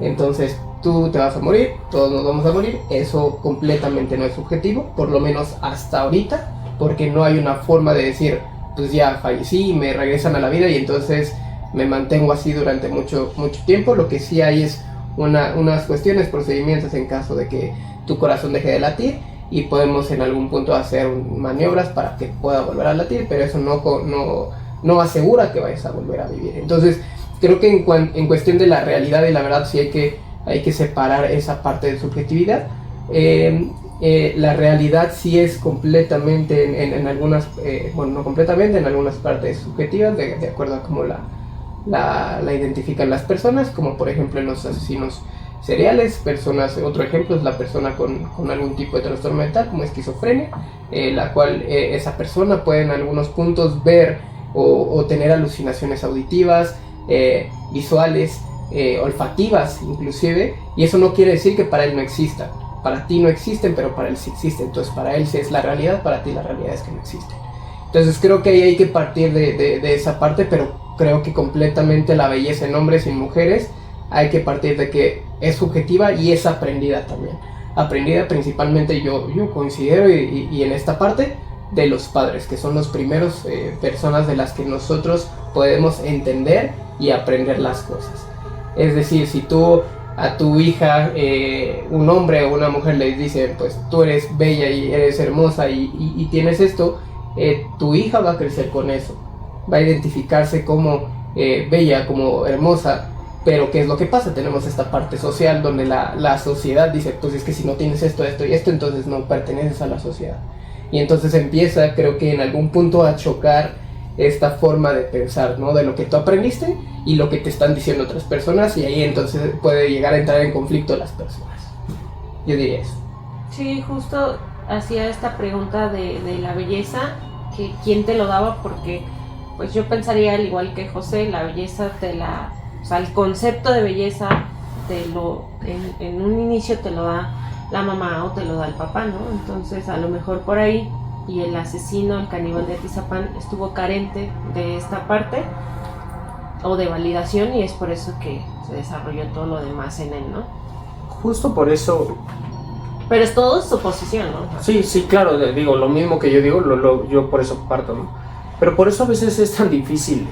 Entonces, tú te vas a morir, todos nos vamos a morir, eso completamente no es subjetivo, por lo menos hasta ahorita, porque no hay una forma de decir, pues ya fallecí y me regresan a la vida y entonces me mantengo así durante mucho tiempo. Lo que sí hay es unas cuestiones, procedimientos en caso de que tu corazón deje de latir y podemos en algún punto hacer maniobras para que pueda volver a latir, pero eso no asegura que vayas a volver a vivir. Entonces, creo que en cuestión de la realidad y la verdad sí hay que separar esa parte de subjetividad. La realidad sí es completamente en algunas, bueno, no completamente, en algunas partes subjetivas, de acuerdo a cómo la identifican las personas, como por ejemplo en los asesinos seriales, otro ejemplo es la persona con algún tipo de trastorno mental como esquizofrenia, la cual esa persona puede en algunos puntos ver o tener alucinaciones auditivas, visuales, olfativas inclusive, y eso no quiere decir que para él no existan. Para ti no existen, pero para él sí existen. Entonces para él sí es la realidad, para ti la realidad es que no existen. Entonces creo que ahí hay que partir de esa parte, pero creo que completamente la belleza en hombres y en mujeres hay que partir de que es subjetiva y es aprendida también. Aprendida principalmente yo considero y en esta parte de los padres, que son los primeros personas de las que nosotros podemos entender y aprender las cosas. Es decir, si tú a tu hija, un hombre o una mujer le dice, pues tú eres bella y eres hermosa y tienes esto, tu hija va a crecer con eso, va a identificarse como bella, como hermosa. Pero ¿qué es lo que pasa? Tenemos esta parte social donde la sociedad dice, pues es que si no tienes esto, esto y esto, entonces no perteneces a la sociedad. Y entonces empieza, creo que en algún punto, a chocar esta forma de pensar, ¿no? De lo que tú aprendiste y lo que te están diciendo otras personas, y ahí entonces puede llegar a entrar en conflicto las personas. Yo diría eso. Sí, justo hacía esta pregunta de la belleza, que quién te lo daba, porque pues yo pensaría al igual que José, la belleza o sea, el concepto de belleza en un inicio te lo da la mamá o te lo da el papá, ¿no? Entonces a lo mejor por ahí, y el asesino, el caníbal de Atizapán, estuvo carente de esta parte o de validación, y es por eso que se desarrolló todo lo demás en él, ¿no? Justo por eso. Pero es todo suposición, ¿no? Sí, claro, digo, lo mismo que yo digo, yo por eso parto, ¿no? Pero por eso a veces es tan difícil,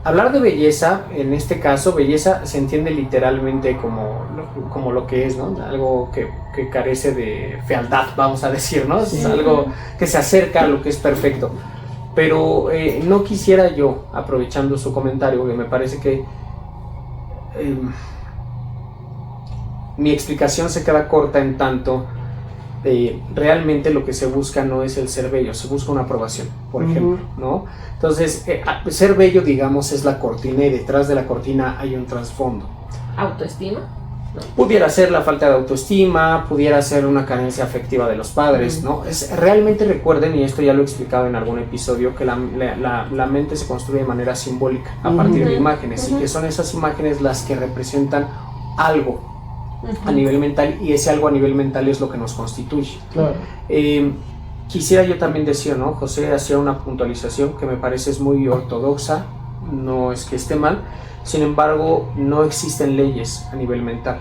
hablar de belleza. En este caso, belleza se entiende literalmente como lo que es, ¿no? Algo que carece de fealdad, vamos a decir, ¿no? Sí. Es algo que se acerca a lo que es perfecto. Pero no quisiera yo, aprovechando su comentario, que me parece que mi explicación se queda corta en tanto realmente lo que se busca no es el ser bello, se busca una aprobación, por ejemplo, ¿no? Entonces, ser bello, digamos, es la cortina, y detrás de la cortina hay un trasfondo. ¿Autoestima? ¿No? Pudiera ser la falta de autoestima, pudiera ser una carencia afectiva de los padres, ¿no? Realmente recuerden, y esto ya lo he explicado en algún episodio, que la mente se construye de manera simbólica, a partir de imágenes, y que son esas imágenes las que representan algo a nivel mental, y ese algo a nivel mental es lo que nos constituye. Claro. Quisiera yo también decir, ¿no? José hacía una puntualización que me parece es muy ortodoxa, no es que esté mal, sin embargo no existen leyes a nivel mental.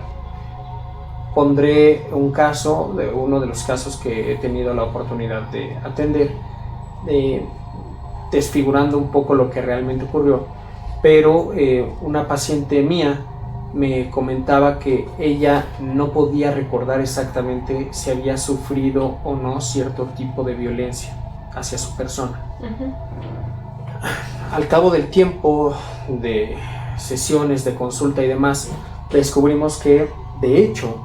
Pondré un caso, uno de los casos que he tenido la oportunidad de atender, desfigurando un poco lo que realmente ocurrió, pero una paciente mía me comentaba que ella no podía recordar exactamente si había sufrido o no cierto tipo de violencia hacia su persona. Al cabo del tiempo de sesiones de consulta y demás, descubrimos que de hecho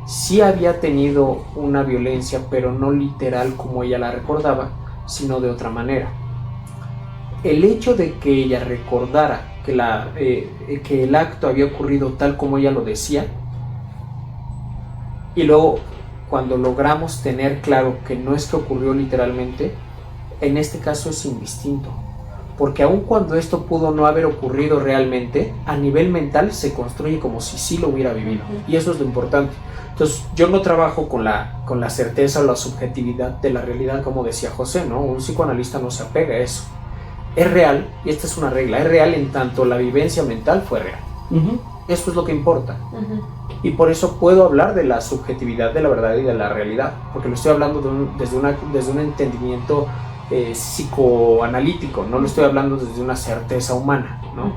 sí había tenido una violencia, pero no literal como ella la recordaba, sino de otra manera. El hecho de que ella recordara que el acto había ocurrido tal como ella lo decía, y luego cuando logramos tener claro que no es que ocurrió literalmente, en este caso es indistinto, porque aun cuando esto pudo no haber ocurrido realmente, a nivel mental se construye como si sí lo hubiera vivido, y eso es lo importante. Entonces yo no trabajo con la certeza o la subjetividad de la realidad, como decía José, ¿no? Un psicoanalista no se apega a eso. Es real, y esta es una regla, es real en tanto la vivencia mental fue real. Eso es lo que importa. Y por eso puedo hablar de la subjetividad de la verdad y de la realidad, porque lo estoy hablando desde un entendimiento psicoanalítico, no lo estoy hablando desde una certeza humana, ¿no?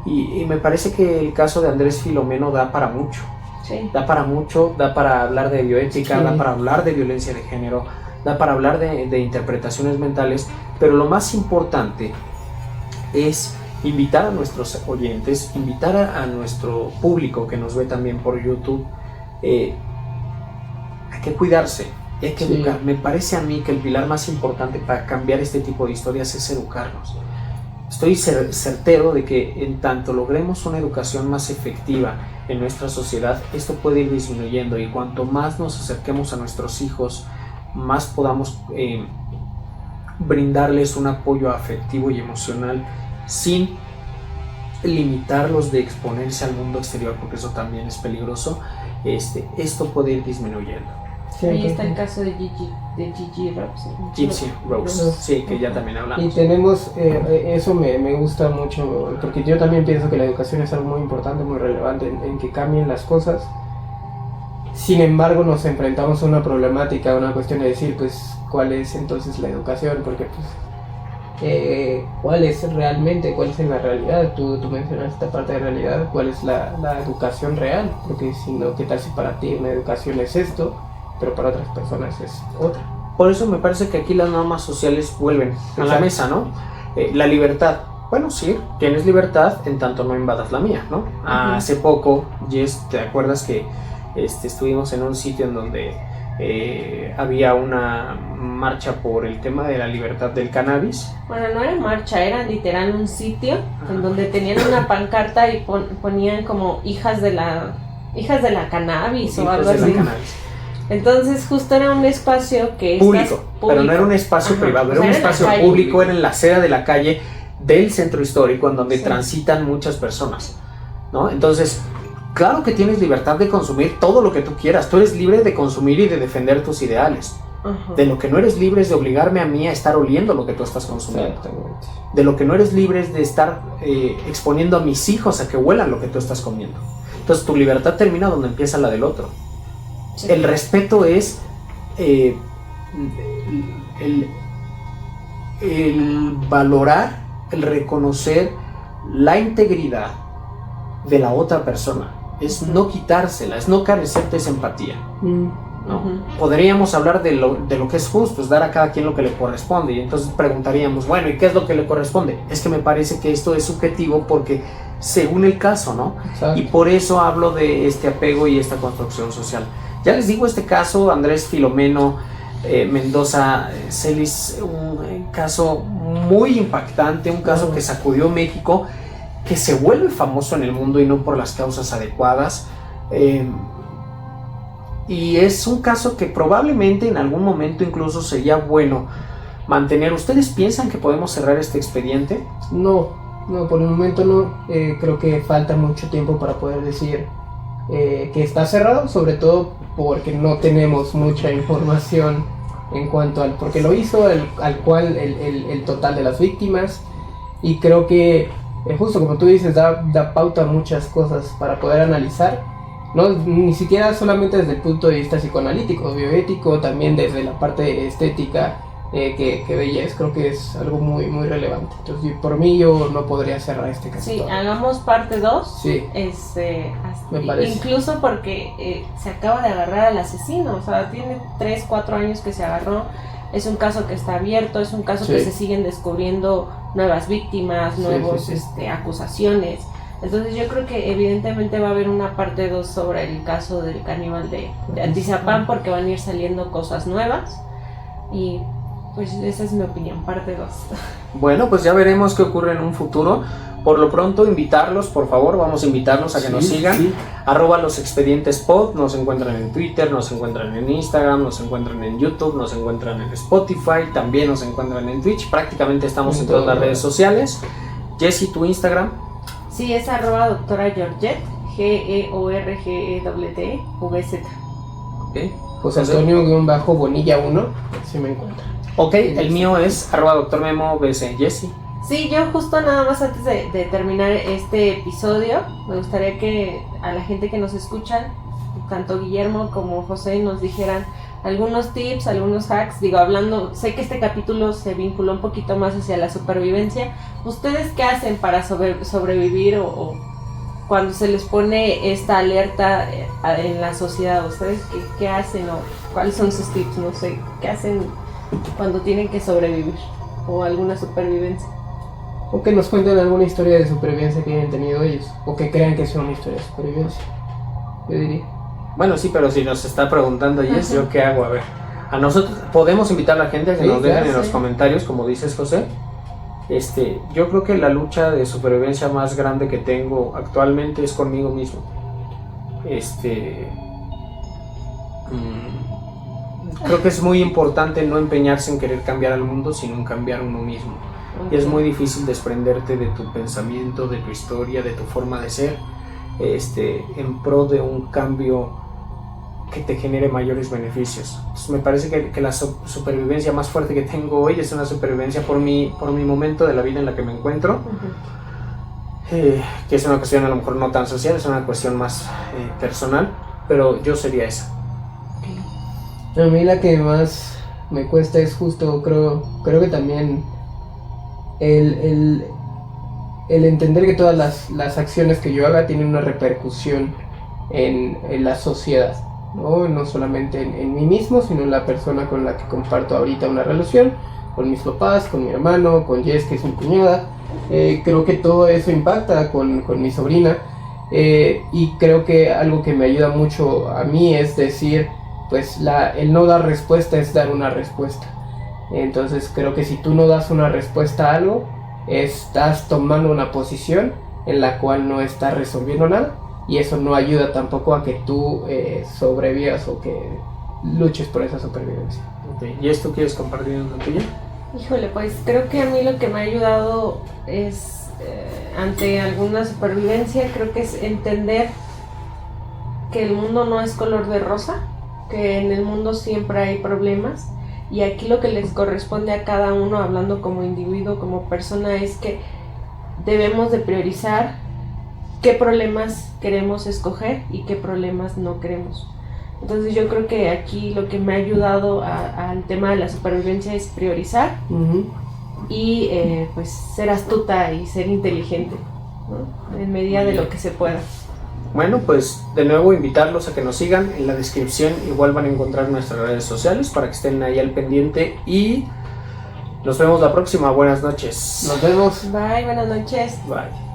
Y me parece que el caso de Andrés Filomeno da para mucho. Sí. Da para mucho, da para hablar de bioética, Sí. da para hablar de violencia de género, da para hablar de interpretaciones mentales, pero lo más importante es invitar a nuestros oyentes, invitar a nuestro público que nos ve también por YouTube, a que cuidarse, hay que educar. Me parece a mí que el pilar más importante para cambiar este tipo de historias es educarnos. Estoy certero de que en tanto logremos una educación más efectiva en nuestra sociedad, esto puede ir disminuyendo, y cuanto más nos acerquemos a nuestros hijos, más podamos brindarles un apoyo afectivo y emocional sin limitarlos de exponerse al mundo exterior, porque eso también es peligroso. Esto puede ir disminuyendo. Sí, ahí está el caso de Gigi Rose. Gypsy Rose, sí, que ya también hablamos. Y tenemos, eso me gusta mucho, porque yo también pienso que la educación es algo muy importante, muy relevante en que cambien las cosas. Sin embargo, nos enfrentamos a una problemática, a una cuestión de decir, pues, ¿cuál es entonces la educación? Porque, pues, cuál es realmente, cuál es en la realidad. Tú mencionas esta parte de realidad, cuál es la educación real, porque si no, ¿qué tal si para ti una educación es esto, pero para otras personas es otra? Por eso me parece que aquí las normas sociales vuelven a la mesa, ¿no? La libertad. Bueno, sí, tienes libertad en tanto no invadas la mía, ¿no? Hace poco, Jess, ¿te acuerdas que estuvimos en un sitio en donde había una marcha por el tema de la libertad del cannabis? Bueno, no era marcha, era literal un sitio en donde tenían una pancarta y ponían como hijas de la cannabis o algo así. Entonces justo era un espacio que público, pero no era un espacio privado, era un espacio público, era en la acera de la calle del centro histórico en donde transitan muchas personas, ¿no? Entonces, claro que tienes libertad de consumir todo lo que tú quieras, tú eres libre de consumir y de defender tus ideales. De lo que no eres libre es de obligarme a mí a estar oliendo lo que tú estás consumiendo. De lo que no eres libre es de estar exponiendo a mis hijos a que huelan lo que tú estás comiendo. Entonces tu libertad termina donde empieza la del otro. Sí. El respeto es el valorar, el reconocer la integridad de la otra persona. Es no quitársela, es no carecer de esa empatía. ¿No? Podríamos hablar de lo que es justo, es dar a cada quien lo que le corresponde, y entonces preguntaríamos, bueno, ¿y qué es lo que le corresponde? Es que me parece que esto es subjetivo porque según el caso, ¿no? Exacto. Y por eso hablo de este apego y esta construcción social. Ya les digo, este caso, Andrés Filomeno Mendoza Celis, un caso muy impactante, un caso que sacudió México, que se vuelve famoso en el mundo y no por las causas adecuadas. Y es un caso que probablemente en algún momento incluso sería bueno mantener. ¿Ustedes piensan que podemos cerrar este expediente? No, por el momento no. Creo que falta mucho tiempo para poder decir que está cerrado, sobre todo porque no tenemos mucha información en cuanto al por qué lo hizo, al cual el total de las víctimas, y creo que justo como tú dices, da pauta a muchas cosas para poder analizar. No, ni siquiera solamente desde el punto de vista psicoanalítico, bioético, también desde la parte estética que belleza, creo que es algo muy, muy relevante. Entonces, por mí yo no podría cerrar este caso. Sí, hagamos parte 2. Sí, me parece. Incluso porque se acaba de agarrar al asesino, o sea, tiene 3, 4 años que se agarró. Es un caso que está abierto, es un caso que se siguen descubriendo nuevas víctimas, nuevos acusaciones. Entonces yo creo que evidentemente va a haber una parte 2 sobre el caso del caníbal de Atizapán, porque van a ir saliendo cosas nuevas, y pues esa es mi opinión, parte 2. Bueno, pues ya veremos qué ocurre en un futuro. Por lo pronto, invitarlos, por favor, vamos a invitarlos a que nos sigan. @losexpedientespod, nos encuentran en Twitter, nos encuentran en Instagram, nos encuentran en YouTube, nos encuentran en Spotify, también nos encuentran en Twitch. Prácticamente estamos en todas las redes sociales. Jessy, ¿tu Instagram? Sí, es @doctora Georgette, GeorgetVZ. Okay. José Antonio-Bonilla1, si me encuentra. Ok, el mío es @doctormemobc. Jessy. Sí, yo justo nada más antes de terminar este episodio, me gustaría que a la gente que nos escucha, tanto Guillermo como José, nos dijeran algunos tips, algunos hacks. Digo, hablando, sé que este capítulo se vinculó un poquito más hacia la supervivencia. ¿Ustedes qué hacen para sobrevivir o cuando se les pone esta alerta en la sociedad? ¿Ustedes qué hacen o cuáles son sus tips? No sé, ¿qué hacen cuando tienen que sobrevivir o alguna supervivencia? O que nos cuenten alguna historia de supervivencia que hayan tenido ellos, o que crean que sea una historia de supervivencia, yo diría. Bueno, sí, pero si nos está preguntando Jess, ¿yo qué hago? A ver, a nosotros podemos invitar a la gente a que nos dejen en los comentarios, como dices, José. Yo creo que la lucha de supervivencia más grande que tengo actualmente es conmigo mismo. Creo que es muy importante no empeñarse en querer cambiar al mundo, sino en cambiar uno mismo. Y es muy difícil desprenderte de tu pensamiento, de tu historia, de tu forma de ser, en pro de un cambio que te genere mayores beneficios. Entonces me parece que la supervivencia más fuerte que tengo hoy es una supervivencia por mi momento de la vida en la que me encuentro, que es una cuestión a lo mejor no tan social, es una cuestión más personal, pero yo sería esa. A mí la que más me cuesta es justo, creo que también el, el entender que todas las acciones que yo haga tienen una repercusión en la sociedad, no solamente en mí mismo, sino en la persona con la que comparto ahorita una relación, con mis papás, con mi hermano, con Jess, que es mi cuñada. Creo que todo eso impacta con mi sobrina, y creo que algo que me ayuda mucho a mí es decir, pues el no dar respuesta es dar una respuesta. Entonces creo que si tú no das una respuesta a algo, estás tomando una posición en la cual no estás resolviendo nada, y eso no ayuda tampoco a que tú sobrevivas o que luches por esa supervivencia. Okay. ¿Y esto quieres compartir en la tuya? Híjole, pues creo que a mí lo que me ha ayudado es, ante alguna supervivencia, creo que es entender que el mundo no es color de rosa, que en el mundo siempre hay problemas, y aquí lo que les corresponde a cada uno, hablando como individuo, como persona, es que debemos de priorizar qué problemas queremos escoger y qué problemas no queremos. Entonces yo creo que aquí lo que me ha ayudado al tema de la supervivencia es priorizar, y pues ser astuta y ser inteligente, ¿no? En medida de lo que se pueda. Bueno, pues de nuevo invitarlos a que nos sigan. En la descripción igual van a encontrar nuestras redes sociales para que estén ahí al pendiente, y nos vemos la próxima. Buenas noches. Nos vemos. Bye, buenas noches. Bye.